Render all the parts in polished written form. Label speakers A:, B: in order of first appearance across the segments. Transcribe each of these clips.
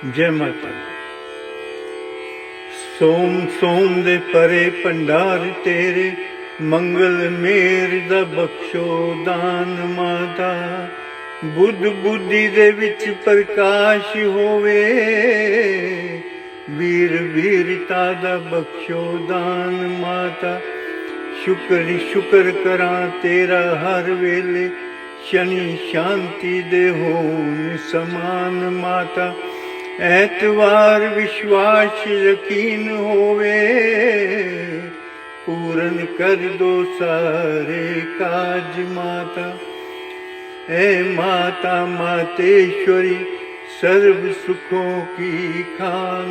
A: जय माता। सोम सोम दे परे भंडार तेरे, मंगल मेर दा बख्शो दान माता। बुद्ध बुद्धि दे विच प्रकाश होवे, वीर वीरता दा बख्शो दान माता। शुक्र शुक्र करां तेरा हर वेले, शनि शांति दे होन समान माता। ऐतवार विश्वास यकीन होवे, पूरन कर दो सारे काज माता। ऐ माता मातेश्वरी सर्व सुखों की खान,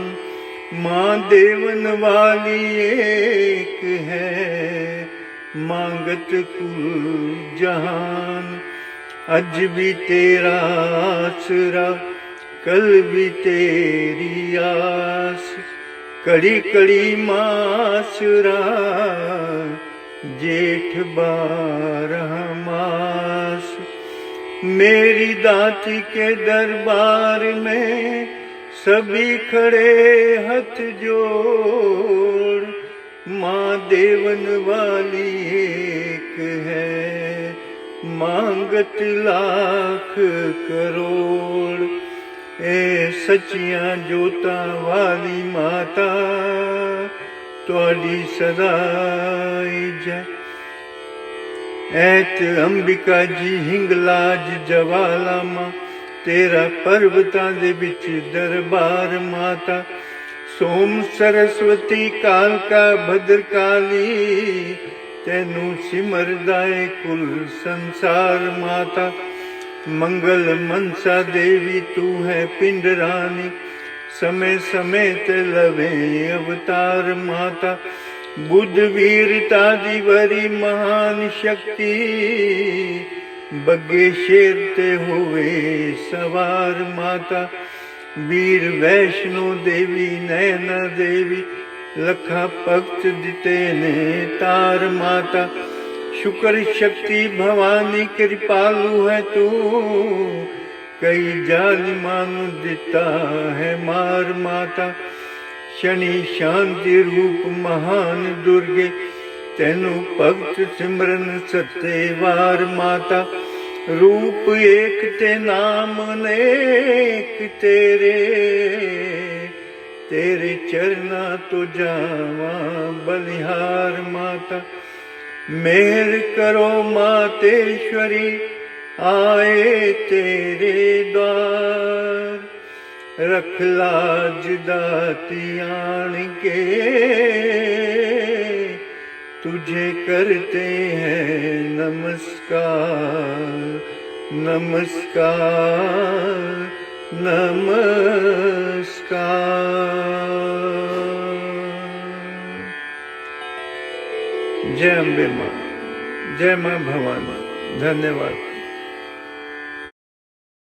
A: माँ देवन वाली एक है, मांगत कुल जहान। अज भी तेरा आसरा, कल भी तेरी आस, कड़ी कड़ी मासरा, जेठ 12 मास। मेरी दाती के दरबार में सभी खड़े हथ जोड़, माँ देवन वाली एक है, मांगत लाख करोड़। ए सच्चियां जोतां वाली माता, तुहाडी सदा जय। ऐत अंबिका जी हिंगलाज जवाला मां, तेरा पर्वतां दे विच दरबार माता। सोम सरस्वती कालका भद्रकाली, तैनू सिमरदा ए कुल संसार माता। मंगल मनसा देवी तू है पिंड रानी, समय समय ते लवे अवतार माता। बुद्ध वीरता दी वरी महान शक्ति, बग्गे शेर ते होवे सवार माता। वीर वैष्णो देवी नैना देवी, लखा भगत दिते ने तार माता। शुक्र शक्ति भवानी कृपालु है तू, कई जालिमां नू दिता है मार माता। शनि शांति रूप महान दुर्गे, तैनू भगत सिमरन सत्ते वार माता। रूप एक ते नाम अनेक तेरे, तेरे चरना तो जावा बलिहार माता। मेहर करो मातेश्वरी, आए तेरे द्वार, रख लाज दाती आन के, तुझे करते हैं नमस्कार नमस्कार नमस्कार। जय अम्बे माँ, जय माँ भवानी। धन्यवाद।